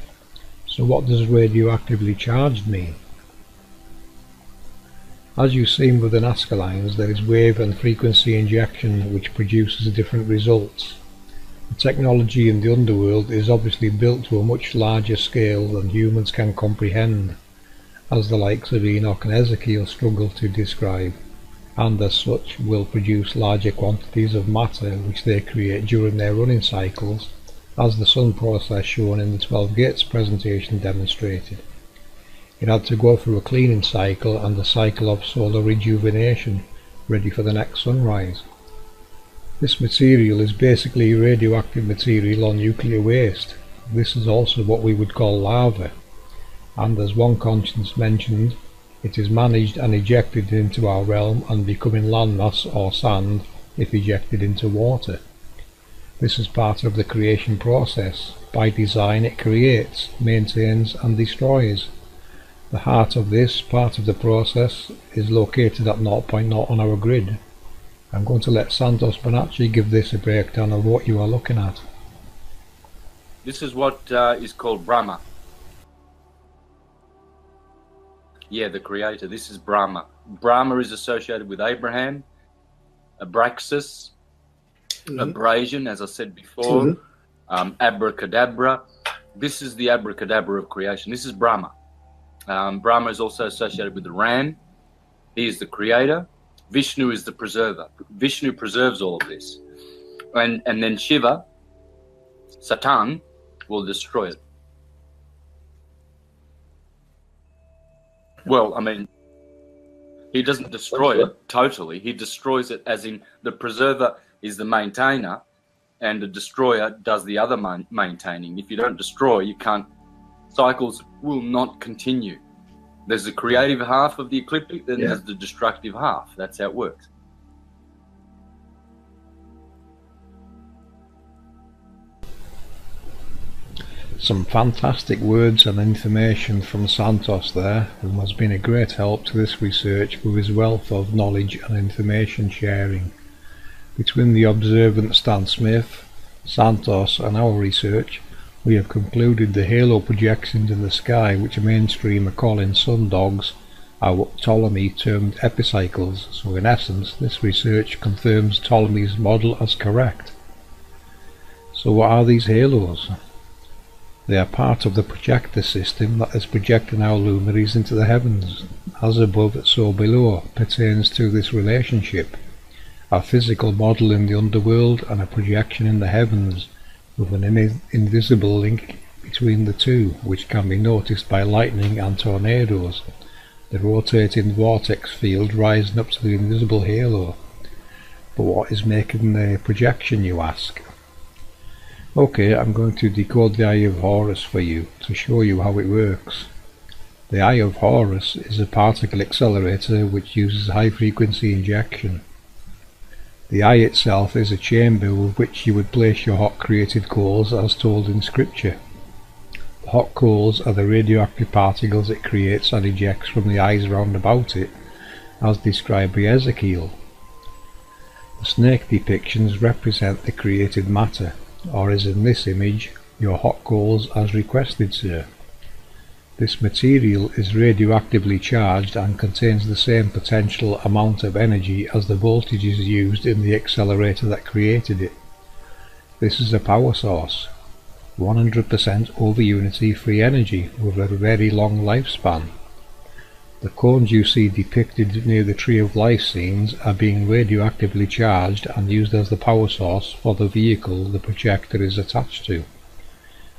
So what does radioactively charged mean? As you've seen with the Nazca Lines, there is wave and frequency injection which produces different results. The technology in the underworld is obviously built to a much larger scale than humans can comprehend, as the likes of Enoch and Ezekiel struggle to describe, and as such will produce larger quantities of matter which they create during their running cycles, as the sun process shown in the 12 gates presentation demonstrated. It had to go through a cleaning cycle and a cycle of solar rejuvenation, ready for the next sunrise. This material is basically radioactive material or nuclear waste. This is also what we would call lava, and as one conscience mentioned, it is managed and ejected into our realm and becoming landmass or sand if ejected into water. This is part of the creation process. By design it creates, maintains and destroys. The heart of this part of the process is located at 0.0 on our grid. I'm going to let Santos Bonacci give this a breakdown of what you are looking at. This is what is called Brahma. Yeah, the creator. This is Brahma. Brahma is associated with Abraham, Abraxas, abrasion, as I said before, abracadabra. This is the abracadabra of creation. This is Brahma. Brahma is also associated with the Ram. He is the creator. Vishnu is the preserver. Vishnu preserves all of this. And then Shiva, Satan, will destroy it. Well, I mean, he doesn't destroy it totally. He destroys it as in the preserver is the maintainer and the destroyer does the other maintaining. If you don't destroy, you can't, cycles will not continue. There's the creative half of the ecliptic, then there's the destructive half. That's how it works. Some fantastic words and information from Santos there, who has been a great help to this research with his wealth of knowledge and information sharing. Between the observant Stan Smith, Santos and our research, we have concluded the halo projections in the sky, which mainstream are calling sundogs, are what Ptolemy termed epicycles, so in essence this research confirms Ptolemy's model as correct. So what are these halos? They are part of the projector system that is projecting our luminaries into the heavens. As above, so below pertains to this relationship, a physical model in the underworld and a projection in the heavens, with an invisible link between the two, which can be noticed by lightning and tornadoes, the rotating vortex field rising up to the invisible halo. But what is making the projection, you ask? Okay, I'm going to decode the Eye of Horus for you to show you how it works. The Eye of Horus is a particle accelerator which uses high frequency injection. The eye itself is a chamber with which you would place your hot created coals as told in scripture. The hot coals are the radioactive particles it creates and ejects from the eyes round about it, as described by Ezekiel. The snake depictions represent the created matter, or as in this image, your hot coals as requested, sir. This material is radioactively charged and contains the same potential amount of energy as the voltages used in the accelerator that created it. This is a power source, 100% over unity free energy with a very long lifespan. The cones you see depicted near the Tree of Life scenes are being radioactively charged and used as the power source for the vehicle the projector is attached to.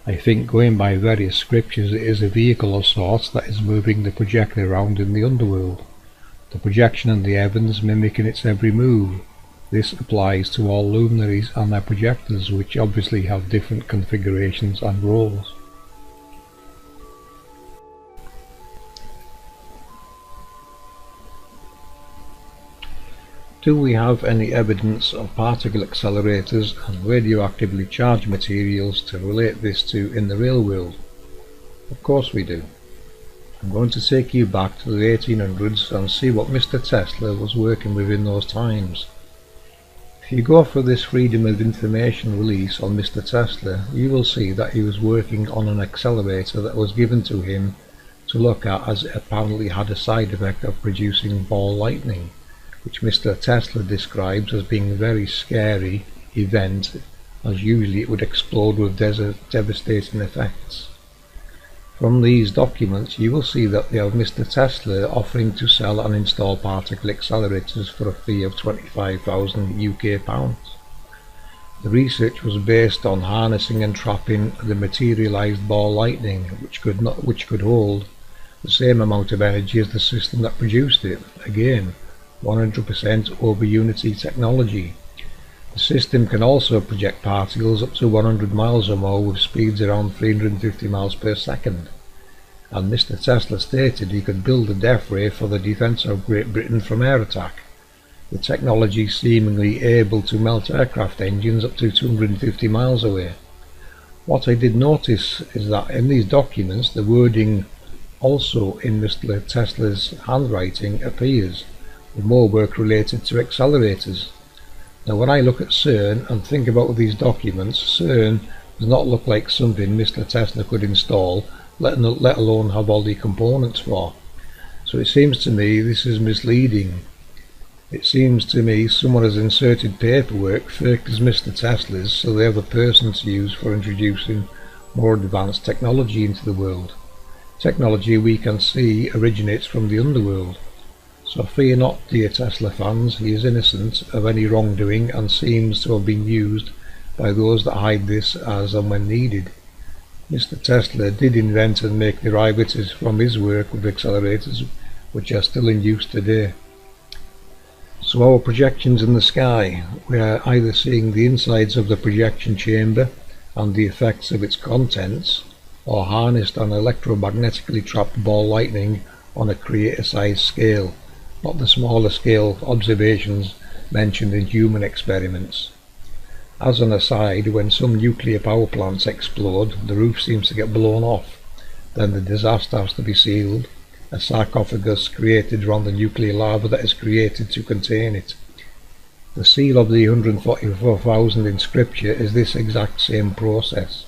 I think, going by various scriptures, it is a vehicle of sorts that is moving the projector around in the underworld, the projection in the heavens mimicking its every move. This applies to all luminaries and their projectors, which obviously have different configurations and roles. Do we have any evidence of particle accelerators and radioactively charged materials to relate this to in the real world? Of course we do. I'm going to take you back to the 1800s and see what Mr. Tesla was working with in those times. If you go for this Freedom of Information release on Mr. Tesla, you will see that he was working on an accelerator that was given to him to look at, as it apparently had a side effect of producing ball lightning, which Mr. Tesla describes as being a very scary event, as usually it would explode with devastating effects. From these documents you will see that they have Mr. Tesla offering to sell and install particle accelerators for a fee of 25,000 UK pounds. The research was based on harnessing and trapping the materialized ball lightning, which could hold the same amount of energy as the system that produced it. Again, 100% over unity technology. The system can also project particles up to 100 miles or more with speeds around 350 miles per second. And Mr. Tesla stated he could build a death ray for the defence of Great Britain from air attack, the technology seemingly able to melt aircraft engines up to 250 miles away. What I did notice is that in these documents the wording also in Mr. Tesla's handwriting appears, with more work related to accelerators. Now when I look at CERN and think about these documents, CERN does not look like something Mr. Tesla could install, let alone have all the components for. So it seems to me this is misleading. It seems to me someone has inserted paperwork faked as Mr. Tesla's so they have a person to use for introducing more advanced technology into the world. Technology we can see originates from the underworld. So fear not, dear Tesla fans, he is innocent of any wrongdoing and seems to have been used by those that hide this as and when needed. Mr. Tesla did invent and make derivatives from his work with accelerators, which are still in use today. So our projections in the sky, we are either seeing the insides of the projection chamber and the effects of its contents, or harnessed an electromagnetically trapped ball lightning on a creator-sized scale, not the smaller scale observations mentioned in human experiments. As an aside, when some nuclear power plants explode, the roof seems to get blown off. Then the disaster has to be sealed, a sarcophagus created around the nuclear lava that is created to contain it. The seal of the 144,000 in scripture is this exact same process.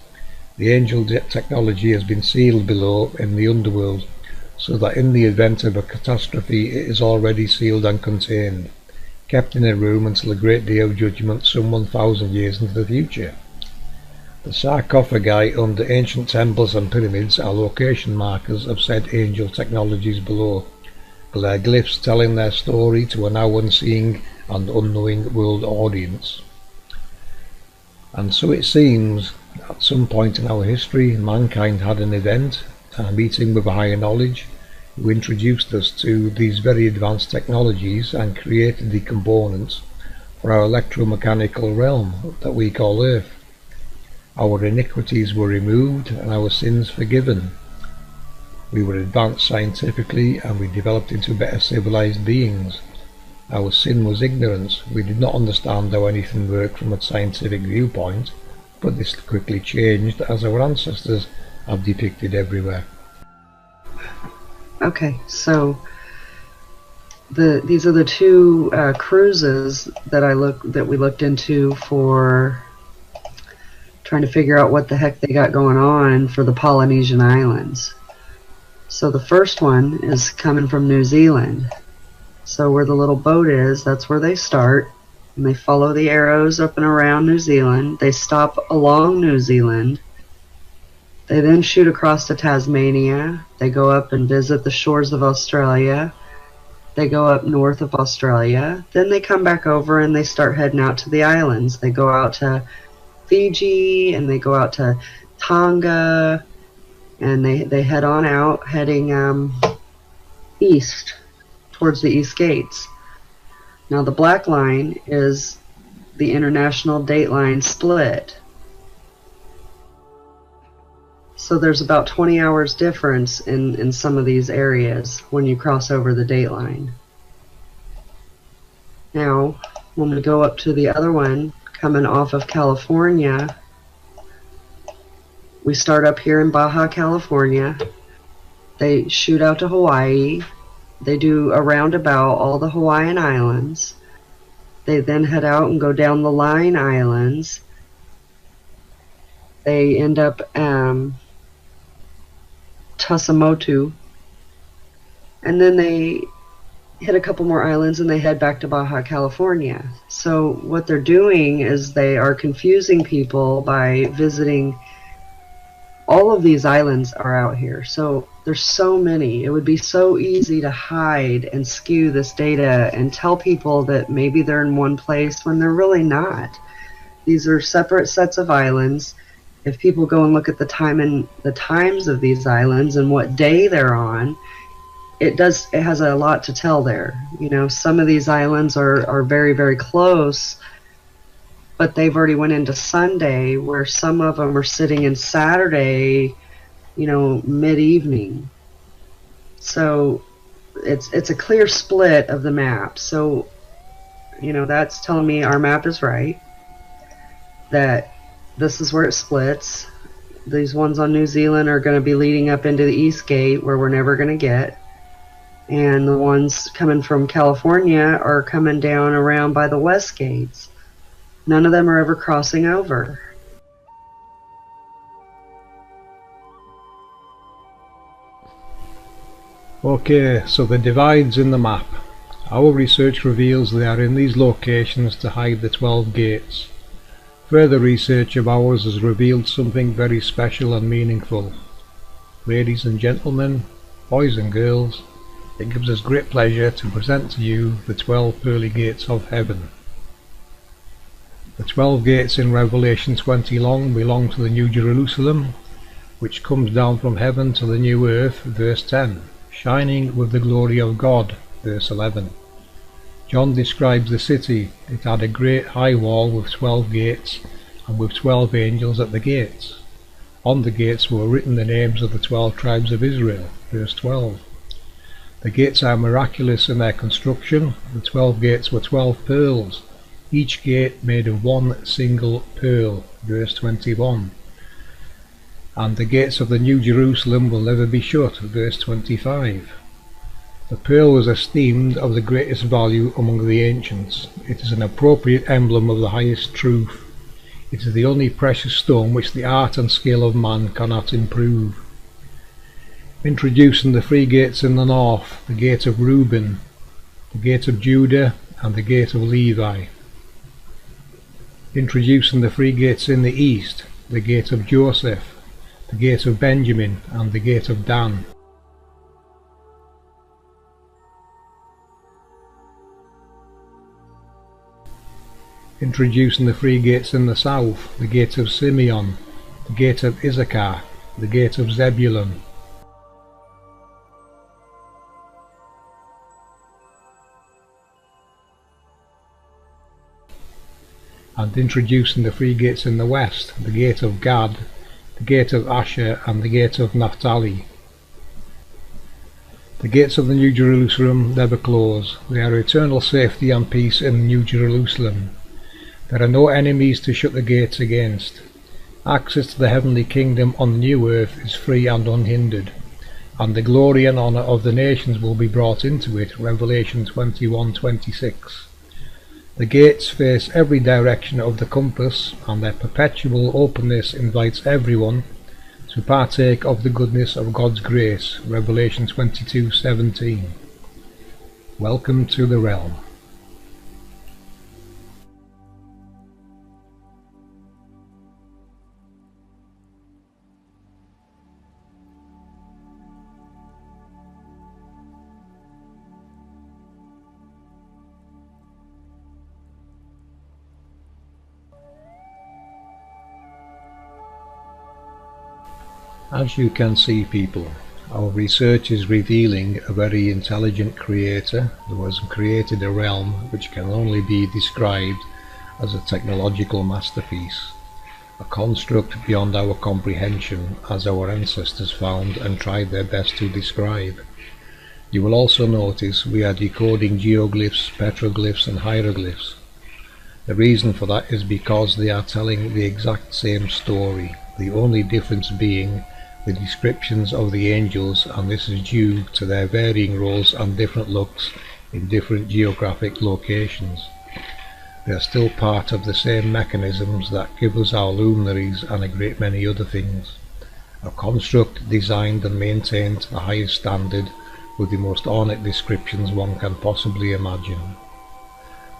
The angel technology has been sealed below in the underworld, so that in the event of a catastrophe it is already sealed and contained, kept in a room until a great day of judgment some 1,000 years into the future. The sarcophagi under ancient temples and pyramids are location markers of said angel technologies below, glare glyphs telling their story to a now unseeing and unknowing world audience. And so it seems, at some point in our history, mankind had an event, a meeting with a higher knowledge, who introduced us to these very advanced technologies and created the components for our electromechanical realm that we call Earth. Our iniquities were removed and our sins forgiven. We were advanced scientifically and we developed into better civilized beings. Our sin was ignorance. We did not understand how anything worked from a scientific viewpoint, but this quickly changed as our ancestors have depicted everywhere. Okay, so these are the two cruises that we looked into for trying to figure out what the heck they got going on for the Polynesian Islands. So the first one is coming from New Zealand. So where the little boat is, that's where they start. And they follow the arrows up and around New Zealand. They stop along New Zealand. They then shoot across to Tasmania. They go up and visit the shores of Australia. They go up north of Australia. Then they come back over and they start heading out to the islands. They go out to Fiji and they go out to Tonga. And they head on out, heading east, towards the East Gates. Now the black line is the international dateline split. So there's about 20 hours difference in some of these areas when you cross over the dateline. Now, when we go up to the other one, coming off of California, we start up here in Baja California. They shoot out to Hawaii. They do a roundabout all the Hawaiian Islands. They then head out and go down the Line Islands. They end up Tusamotu. And then they hit a couple more islands and they head back to Baja California. So what they're doing is they are confusing people by visiting. All of these islands are out here, so there's so many. It would be so easy to hide and skew this data and tell people that maybe they're in one place when they're really not. These are separate sets of islands. If people go and look at the times of these islands and what day they're on, it has a lot to tell there. You know, some of these islands are very, very close, but they've already went into Sunday, where some of them are sitting in Saturday, you know, mid-evening. So it's a clear split of the map. So, you know, that's telling me our map is right, that this is where it splits. These ones on New Zealand are going to be leading up into the East Gate, where we're never going to get. And the ones coming from California are coming down around by the West Gates. None of them are ever crossing over. Okay, so the divides in the map. Our research reveals they are in these locations to hide the 12 gates. Further research of ours has revealed something very special and meaningful. Ladies and gentlemen, boys and girls, it gives us great pleasure to present to you the 12 pearly gates of heaven. The 12 gates in Revelation 20 long belong to the New Jerusalem, which comes down from heaven to the new earth, verse 10, shining with the glory of God, verse 11. John describes the city. It had a great high wall with 12 gates, and with 12 angels at the gates. On the gates were written the names of the 12 tribes of Israel, verse 12. The gates are miraculous in their construction. The 12 gates were 12 pearls, each gate made of one single pearl, verse 21. And the gates of the New Jerusalem will never be shut, verse 25. The pearl was esteemed of the greatest value among the ancients. It is an appropriate emblem of the highest truth. It is the only precious stone which the art and skill of man cannot improve. Introducing the three gates in the north, the gate of Reuben, the gate of Judah, and the gate of Levi. Introducing the three gates in the east, the gate of Joseph, the gate of Benjamin, and the gate of Dan. Introducing the three gates in the south, the gate of Simeon, the gate of Issachar, the gate of Zebulun. and introducing the three gates in the west, the gate of Gad, the gate of Asher, and the gate of Naphtali. The gates of the New Jerusalem never close. They are eternal safety and peace in the New Jerusalem. There are no enemies to shut the gates against. Access to the heavenly kingdom on the new earth is free and unhindered, and the glory and honour of the nations will be brought into it. Revelation 21:26. The gates face every direction of the compass, and their perpetual openness invites everyone to partake of the goodness of God's grace. Revelation 22:17. Welcome to the realm. As you can see, people, our research is revealing a very intelligent creator who has created a realm which can only be described as a technological masterpiece, a construct beyond our comprehension, as our ancestors found and tried their best to describe. You will also notice we are decoding geoglyphs, petroglyphs and hieroglyphs. The reason for that is because they are telling the exact same story, the only difference being the descriptions of the angels, and this is due to their varying roles and different looks in different geographic locations. They are still part of the same mechanisms that give us our luminaries and a great many other things. A construct designed and maintained to the highest standard with the most ornate descriptions one can possibly imagine.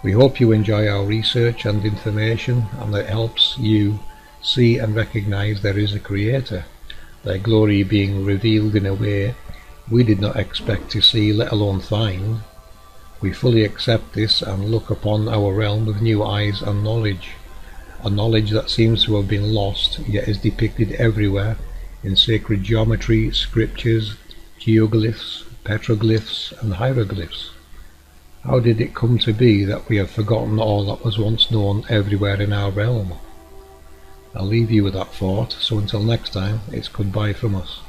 We hope you enjoy our research and information, and that it helps you see and recognize there is a creator, their glory being revealed in a way we did not expect to see, let alone find. We fully accept this and look upon our realm with new eyes and knowledge, a knowledge that seems to have been lost, yet is depicted everywhere in sacred geometry, scriptures, geoglyphs, petroglyphs and hieroglyphs. How did it come to be that we have forgotten all that was once known everywhere in our realm? I'll leave you with that thought, so until next time, it's goodbye from us.